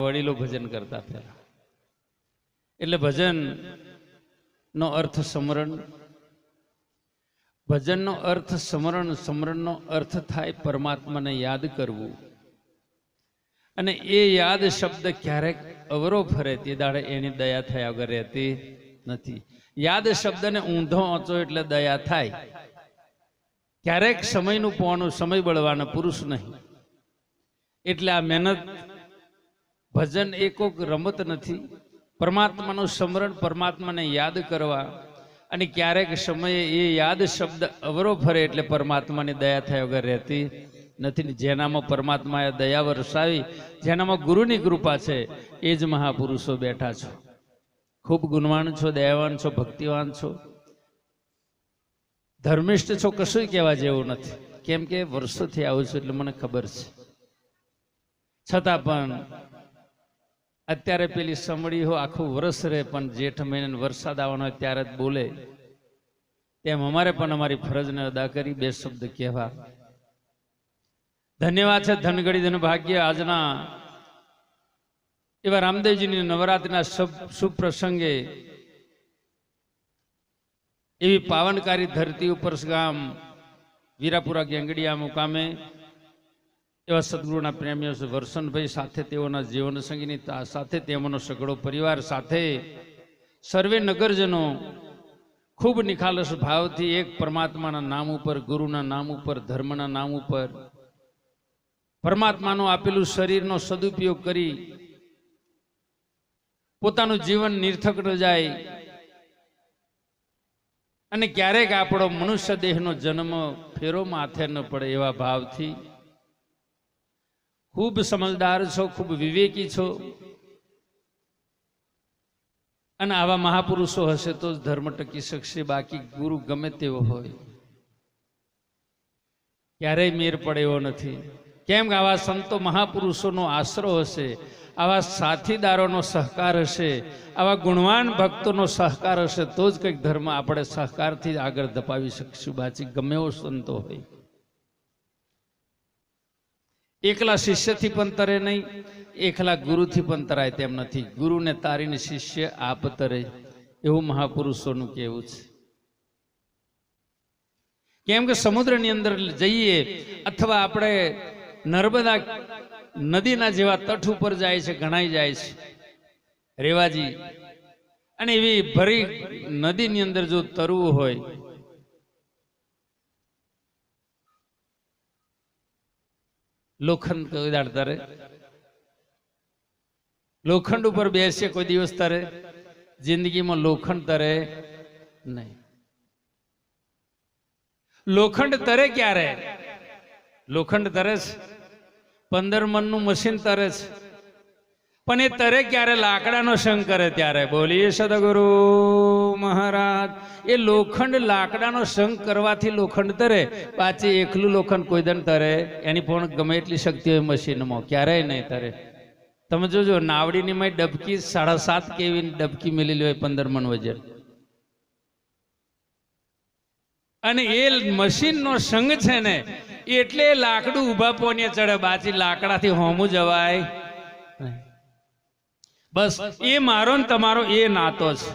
વડીલો ભજન કરતા પહેલા. એટલે ભજન નો અર્થ સમરણ, ભજનનો અર્થ સમરણ, સમરણનો અર્થ થાય પરમાત્માને યાદ કરવું. અને એ યાદ શબ્દ ક્યારેક અવરો ફરે તે દાડે એની દયા થયા વગર રહેતી નથી. યાદ શબ્દને ઊંધો વાંચો એટલે દયા થાય. ક્યારેક સમયનું પોવાનું, સમય બળવાનો, પુરુષ નહીં. એટલે આ મહેનત, ભજન એ કોઈક રમત નથી. પરમાત્માનું સ્મરણ, પરમાત્માને યાદ કરવા. અને ક્યારેક સમયે એ યાદ શબ્દ અવરો ફરે એટલે પરમાત્માની દયા થયા વગર રહેતી નથી. જેનામાં પરમાત્માએ દયા વરસાવી, જેનામાં ગુરુની કૃપા છે, એ જ મહાપુરુષો બેઠા છો. ખૂબ ગુણવાન છો, દયાવાન છો, ભક્તિવાન છો, ધર્મિષ્ઠ છો, કશું કહેવા જેવું નથી. કેમ કે વર્ષોથી આવું છું એટલે મને ખબર છે. છતાં પણ અત્યારે પેલી સમડી હો આખું વરસ રહે, પણ જેઠ મહિને વરસાદ આવવાનો હોય ત્યારે જ બોલે. તેમ અમારે પણ અમારી ફરજને અદા કરી બે શબ્દ કહેવા. ધન્યવાદ છે, ધનગડી ધન ભાગ્ય. આજના એવા રામદેવજીની નવરાત્રિના શુભ પ્રસંગે એવી પાવનકારી ધરતી ઉપર ગામ વીરાપુરા ગેંગડિયા મુકામે એવા સદગુરુના પ્રેમીઓ છે વરસનભાઈ સાથે, તેઓના જીવન સંગીની સાથે, તેમનો સગળો પરિવાર સાથે સર્વે નગરજનો ખૂબ નિખાલસ ભાવથી એક પરમાત્માના નામ ઉપર, ગુરુના નામ ઉપર, ધર્મના નામ ઉપર, પરમાત્માનું આપેલું શરીરનો સદુપયોગ કરી પોતાનું જીવન નિર્થક ન જાય. અને ક્યારેક આપણો મનુષ્ય દેહનો જન્મ ફેરો માથે ન પડે એવા ભાવથી ખૂબ સમજદાર છો, ખૂબ વિવેકી છો. અને આવા મહાપુરુષો હશે તો જ ધર્મ ટકી શકશે. બાકી ગુરુ ગમે તેવો હોય ક્યારેય મેર પડે એવો નથી. કેમ કે આવા સંતો મહાપુરુષોનો આશરો હશે, આવા સાથીદારોનો સહકાર હશે, આવા ગુણવાન ભક્તોનો સહકાર હશે તો જ કંઈક ધર્મ આપણે સહકારથી આગળ ધપાવી શકશું. બાકી ગમે એવો સંતો હોય એકલા શિષ્યથી પણ તરે નહીં, એકલા ગુરુથી પણ તરાય તેમ નથી. ગુરુને તારીને શિષ્ય આપ તરે, એવું મહાપુરુષોનું કહેવું છે. કેમ કે સમુદ્રની અંદર જઈએ અથવા આપણે નર્મદા નદીના જેવા તટ ઉપર જાય છે, ઘણાઈ જાય છે રેવાજી, અને એવી ભરી નદીની અંદર જો તરવું હોય લોખંડ કોઈ દાડ તરે, લોખંડ ઉપર બેસીએ કોઈ દિવસ તરે, જિંદગીમાં લોખંડ તરે નહીં. લોખંડ તરે ક્યારે? લોખંડ તરે છે 15 મણનું મશીન તરે છે, પણ એ તરે ક્યારે? લાકડાનો સંગ કરે ત્યારે. બોલીએ સદગુરુ મહારાજ. એ લોખંડ લાકડાનો સંગ કરવાથી લોખંડ તરે. પાછી એકલું લોખંડ કોઈ દન તરે, એની પણ ગમે એટલી શક્તિ હોય મશીનમાં, ક્યારેય નહીં તરે. તમે જોજો નાવડીની માં ડબકી 7.5 કેવી ડબકી મેલેલી હોય 15 મણ વજન, અને એ મશીનનો સંગ છે ને એટલે લાકડું ઉભા પોને ચડે. બાકી લાકડાથી હોમું જવાય. બસ એ મારો ને તમારો એ નાતો છે.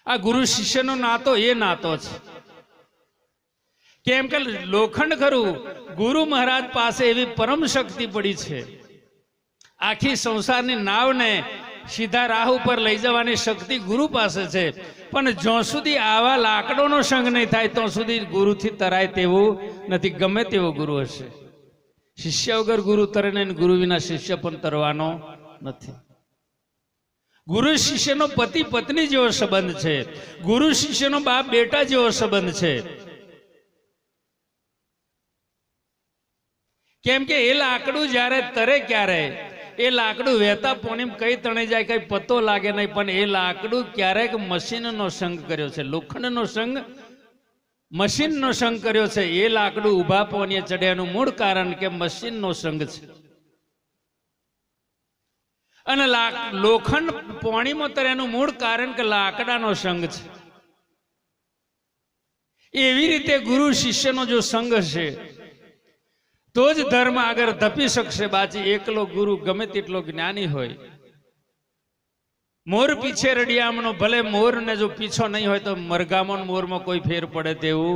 આ ગુરુ શિષ્યનો નાતો એ નાતો છે. કેમ કે લોખંડ ખરું, ગુરુ મહારાજ પાસે એવી પરમ શક્તિ પડી છે, આખી સંસારની નાવને સીધા રાહ ઉપર લઈ જવાની શક્તિ ગુરુ પાસે છે. પણ જ્યાં સુધી આવા લાકડોનો સંગ નહીં થાય તો સુધી ગુરુથી તરાય તેવું નથી, ગમે તેવો ગુરુ હશે. શિષ્ય વગર ગુરુ તરે નહીં, ગુરુ વિના શિષ્ય પણ તરવાનો નથી. ગુરુ શિષ્યનો પતિ પત્ની જેવો સંબંધ છે, ગુરુ શિષ્યનો બાપ બેટા જેવો સંબંધ છે. કેમ કે એ લાકડું જ્યારે તરે ક્યારે? એ લાકડું વહેતા પોણીમ કઈ તણાઈ જાય કઈ પતો લાગે નહીં. પણ એ લાકડું ક્યારેક મશીનનો સંગ કર્યો છે, લોખંડનો સંગ, મશીનનો સંગ કર્યો છે. એ લાકડું ઉભા પોણીએ ચડ્યાનું મૂળ કારણ કે મશીનનો સંગ છે. અને લોખંડ પોણીમાં તર્યાનું મૂળ કારણ કે લાકડાનો સંગ છે. એવી રીતે ગુરુ શિષ્યનો જો સંગ છે તો જ ધર્મ આગળ ધપી શકશે. બાકી એકલો ગુરુ ગમે તેટલો જ્ઞાની હોય, મોર પીછે રડિયામનો ભલે મોર ને જો પીછો નહીં હોય તો મરઘામો મોરમાં કોઈ ફેર પડે તેવું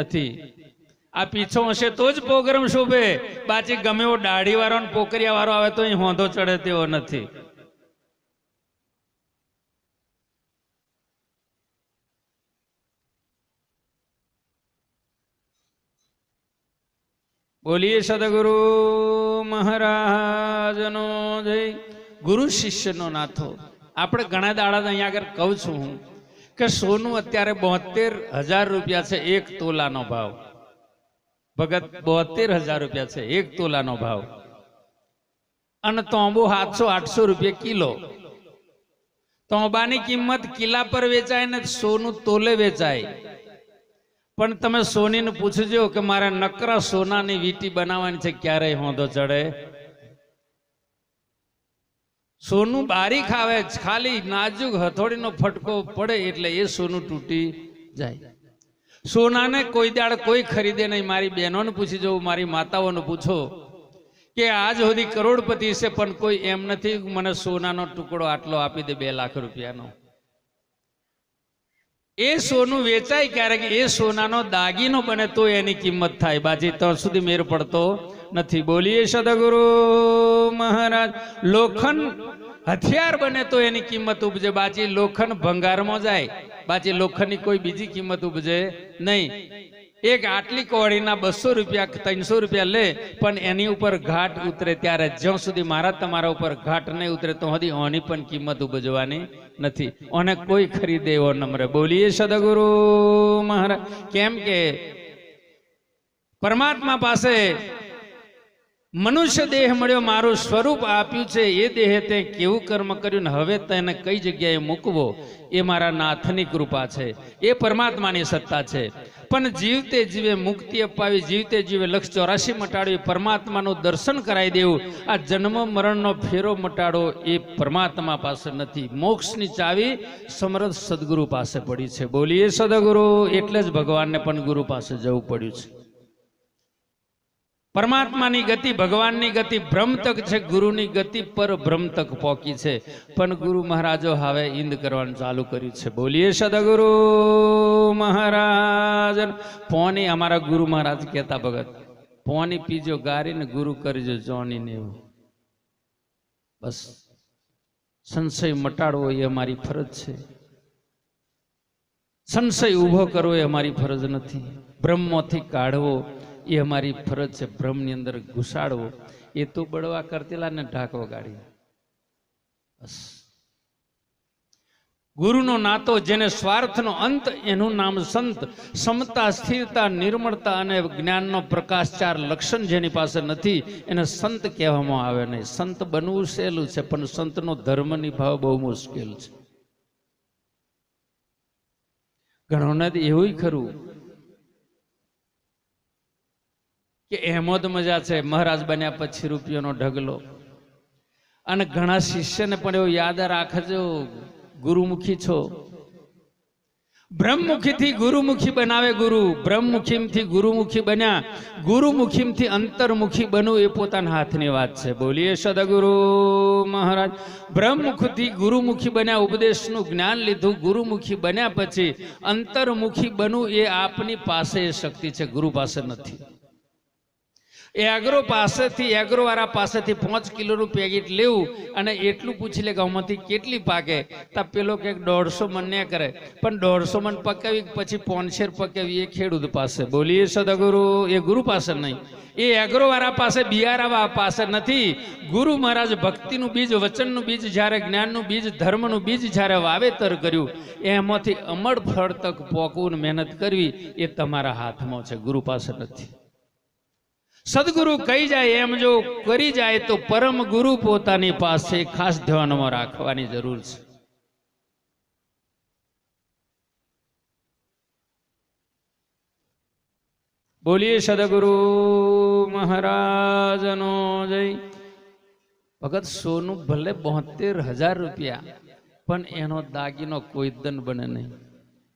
નથી. આ પીછો હશે તો જ પ્રોગ્રામ શોભે. બાકી ગમે એવો દાઢી વાળો ને પોકરિયા વાળો આવે તો અહીં હોંધો ચડે તેવો નથી. બોલીએ સદગુરુ મહારાજનો જય. ગુરુ શિષ્યનો નાથો. આપણે ઘણા દાડા અહીંયા આગળ કહું છું હું કે સોનું અત્યારે 72,000 રૂપિયા છે, 1 તોલાનો ભાવ. ભગત 72,000 રૂપિયા છે 1 તોલાનો ભાવ. અને તોંબો 700-800 રૂપિયા કિલો. તોંબાની કિંમત કિલા પર વેચાય ને સોનું તોલે વેચાય. પણ તમે સોનીને પૂછજો કે મારે નકરા સોનાની વીટી બનાવવાની છે, ક્યારેય હોંધો ચડે. સોનું બારીક આવે, ખાલી નાજુક હથોડીનો ફટકો પડે એટલે એ સોનું તૂટી જાય. સોનાને કોઈ દાડ કોઈ ખરીદે નહીં. મારી બહેનોને પૂછી જવું, મારી માતાઓને પૂછો કે આજ સુધી કરોડપતિ છે પણ કોઈ એમ નથી મને સોનાનો ટુકડો આટલો આપી દે 2 લાખ રૂપિયાનો. એ સોનું વેચાય ક્યારેક, એ સોનાનો દાગીનો બને તો એની કિંમત થાય. બાજી તો સુધી મેર પડતો નથી. બોલીએ સદગુરુ મહારાજ. લોખંડ હથિયાર બને તો એની કિંમત ઉપજે. બાજી લોખંડ ભંગારમાં જાય, બાજી લોખંડની કોઈ બીજી કિંમત ઉપજે નહીં. એક આટલી કોળીના 200 રૂપિયા 300 રૂપિયા લે, પણ એની ઉપર ઘાટ ઉતરે ત્યારે, જ્યાં સુધી મારા તમારા ઉપર ઘાટ નહીં ઉતરે તો સુધી ઓની પણ કિંમત ઉપજવાની નથી. ઓને કોઈ ખરીદે એવો નમ્ર. બોલીએ સદગુરુ મહારાજ. કેમ કે પરમાત્મા પાસે મનુષ્ય દેહ મળ્યો, મારું સ્વરૂપ આપ્યું છે, એ દેહે તે કેવું કર્મ કર્યું ને હવે તેને કઈ જગ્યાએ મૂકવો, એ મારા નાથની કૃપા છે, એ પરમાત્માની સત્તા છે. પણ જીવતે જીવે મુક્તિ અપાવી, જીવતે જીવે 184 મટાડવી, પરમાત્માનું દર્શન કરાવી દેવું, આ જન્મ મરણનો ફેરો મટાડો એ પરમાત્મા પાસે નથી. મોક્ષની ચાવી સમર્થ સદગુરુ પાસે પડી છે. બોલીએ સદગુરુ. એટલે જ ભગવાનને પણ ગુરુ પાસે જવું પડ્યું છે. પરમાત્માની ગતિ, ભગવાનની ગતિ ભ્રમતક છે, ગુરુની ગતિ પર ભ્રમતક પોકી છે. પણ ગુરુ મહારાજો હવે ઈંદ કરવાનું ચાલુ કર્યું છે. બોલીએ સદગુરુ મહારાજ. પોની અમારા ગુરુ મહારાજ કહેતા, ભગત પોની પીજો ગારીને ગુરુ કરજો જોની ને એવું. બસ સંશય મટાડવો એ અમારી ફરજ છે. સંશય ઊભો કરવો એ અમારી ફરજ નથી. બ્રહ્મમાંથી કાઢવો એ અમારી ફરજ છે. બ્રહ્મની અંદર ઘુસાડવો એ તો બળવા કરતેલા ને ઢાંકવો ગાડી. બસ ગુરુનો નાતો, જેને સ્વાર્થનો અંત, એનું નામ સંત. સમતા, સ્થિરતા, નિર્મળતા અને જ્ઞાનનો પ્રકાશ 4 લક્ષણ જેની પાસે નથી એને સંત કહેવામાં આવે નહીં. સંત બનવું સહેલું છે, પણ સંતનો ધર્મ નિભાવવો બહુ મુશ્કેલ છે. ઘણોને એવું ખરું કે અહેમદ મજા છે, મહારાજ બન્યા પછી રૂપિયાનો ઢગલો. અને ઘણા શિષ્યને પણ એવું યાદ રાખજો, ગુરુમુખી છો. બ્રહ્મમુખીથી ગુરુમુખી બનાવે ગુરુ. બ્રહ્મમુખીથી ગુરુમુખી બન્યા. ગુરુમુખીથી અંતર્મુખી બનવું એ પોતાના હાથની વાત છે. બોલીએ સદગુરુ મહારાજ. બ્રહ્મમુખથી ગુરુમુખી બન્યા, ઉપદેશનું જ્ઞાન લીધું, ગુરુમુખી બન્યા પછી અંતર્મુખી બનવું એ આપની પાસે શક્તિ છે, ગુરુ પાસે નથી. એગ્રો પાસેથી, એગ્રો વાળા પાસેથી 5 કિલોનું પેકેટ લેવું અને એટલું પૂછી લે કે આમાંથી કેટલી પાકે, તો પેલો કે 150 મણ ને કરે, પણ 150 મણ પકાવી પછી 500 પકાવી એ ખેડૂત પાસે. બોલીએ સદગુરુ. એ ગુરુ પાસે નહીં. એ એગ્રો વાળા પાસે, બિયારા પાસે નથી. ગુરુ મહારાજ ભક્તિનું બીજ, વચનનું બીજ, જ્યારે જ્ઞાનનું બીજ, ધર્મનું બીજ જ્યારે વાવેતર કર્યું, એમાંથી અમર ફળ તક પોકવું, મહેનત કરવી એ તમારા હાથમાં છે, ગુરુ પાસે નથી. સદગુરુ કહી જાય એમ જો કરી જાય તો પરમ ગુરુ પોતાની પાસે ખાસ ધ્યાનમાં રાખવાની જરૂર છે. બોલીએ સદગુરુ મહારાજનો જય. ભગત સોનું ભલે 72,000 રૂપિયા, પણ એનો દાગીનો કોઈ દન બને નહીં.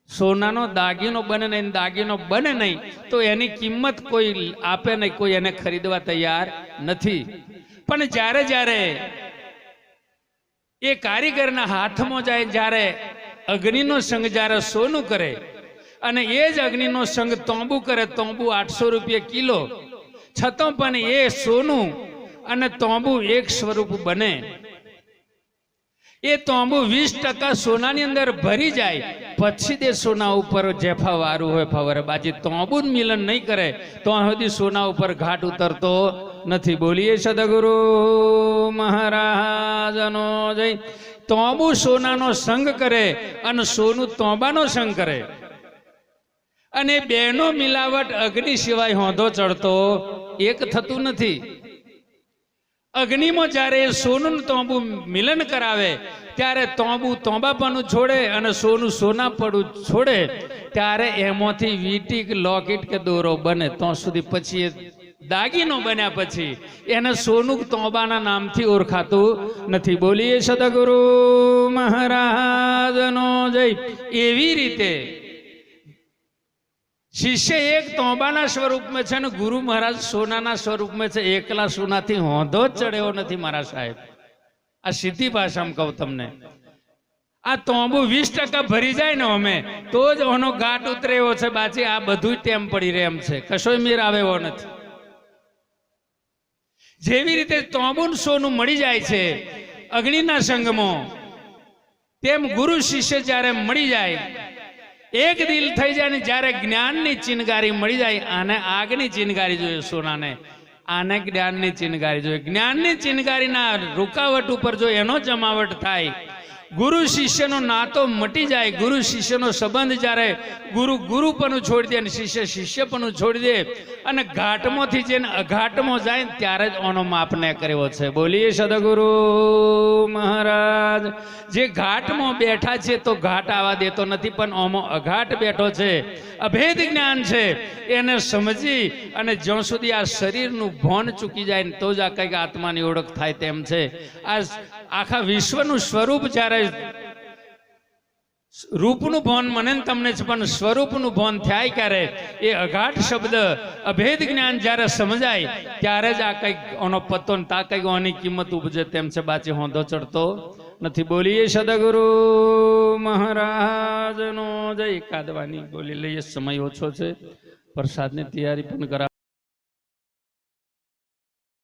સોનાનો દાગીનો બને નહીં, દાગીનો બને નહીં તો એની કિંમત કોઈ આપે નહીં, કોઈ એને ખરીદવા તૈયાર નથી. પણ જ્યારે જ્યારે એ કારીગરના હાથમાં જાય, જ્યારે અગ્નિનો સંગ જ્યારે સોનું કરે અને એ જ અગ્નિનો સંગ તોંબુ કરે, તોંબુ 800 રૂપિયા કિલો, છતાં પણ એ સોનું અને તોંબુ એક સ્વરૂપ બને. એ તોંબુ 20% સોનાની અંદર ભરી જાય પછી તે સોના ઉપર જેફા વારું હોય ફવરે બાજી તોંબુ મિલન નહીં કરે તો સુધી સોના ઉપર ઘાટ ઉતરતો નથી. બોલીએ સદગુરુ મહારાજનો જય. તોંબુ સોનાનો સંગ કરે અને સોનું તોંબાનો સંગ કરે અને બેનો મિલાવટ અગ્નિ સિવાય હોંધો ચડતો એક થતું નથી. અગ્નિમાં જ્યારે સોનું તોંબુ મિલન કરાવે ત્યારે તોંબુ તોંબાપણું છોડે અને સોનું સોનાપણું છોડે ત્યારે એમાંથી વીંટી કે લોકેટ કે દોરો બને તો સુધી પછી એ દાગીનો બન્યા પછી એને સોનું તોંબાના નામથી ઓળખાતું નથી. બોલીએ સદગુરુ મહારાજનો જય. એવી રીતે શિષ્ય એક તોંબાના સ્વરૂપમાં છે ને ગુરુ મહારાજ સોનાના સ્વરૂપમાં છે. એકલા સોનાથી હોંધો જ ચડ્યો નથી મારા સાહેબ. આ સીધી ભાષામાં કહું તમને. આ તોંબુ 20% ભરી જાય ને અમે તો જ ઓનો ઘાટ ઉતરે એવો છે. બાકી આ બધું ટેમ પડી રહે એમ છે, કશોય મેર આવે એવો નથી. જેવી રીતે તોંબુ સોનું મળી જાય છે અગ્નિના સંગમાં, તેમ ગુરુ શિષ્ય જ્યારે મળી જાય એક દિલ થઈ જાય ને જ્યારે જ્ઞાનની ચિનગારી મળી જાય. આને આગની ચિનગારી જોઈએ સોનાને, આને જ્ઞાનની ચિનગારી જોઈએ. જ્ઞાનની ચિનગારીના રૂકાવટ ઉપર જો એનો જમાવટ થાય, ગુરુ શિષ્યનો નાતો મટી જાય, ગુરુ શિષ્યનો સંબંધ જ્યારે ગુરુ ગુરુપણું છોડી દે અને શિષ્ય શિષ્યપણું છોડી દે અને ઘાટમાંથી જેને અઘાટમાં જાય ત્યારે જ ઓનો માપને કર્યો છે. બોલીએ સદગુરુ મહારાજ. જે ઘાટમાં બેઠા છે તો ઘાટ આવવા દેતો નથી, પણ ઓમો અઘાટ બેઠો છે, અભેદ જ્ઞાન છે, એને સમજી અને જ્યાં સુધી આ શરીરનું ભોન ચૂકી જાય ને તો જ આ કંઈક આત્માની ઓળખ થાય તેમ છે. આ આખા વિશ્વનું સ્વરૂપ જ્યારે રૂપનું ભોન મને તમને છે પણ સ્વરૂપનું ભોન થાય ક્યારે એ અઘાટ શબ્દ અભેદ જ્ઞાન જ્યારે સમજાય ત્યારે જ આ કંઈક ઓનો પત્તો ને તા કંઈક ઓની કિંમત ઉપજે તેમ છે. બાચી હોંધો ચડતો નથી. બોલીએ સદગુરુ મહારાજનો જય. કાદવાની બોલી લઈએ, સમય ઓછો છે, પ્રસાદની તૈયારી પણ કરા.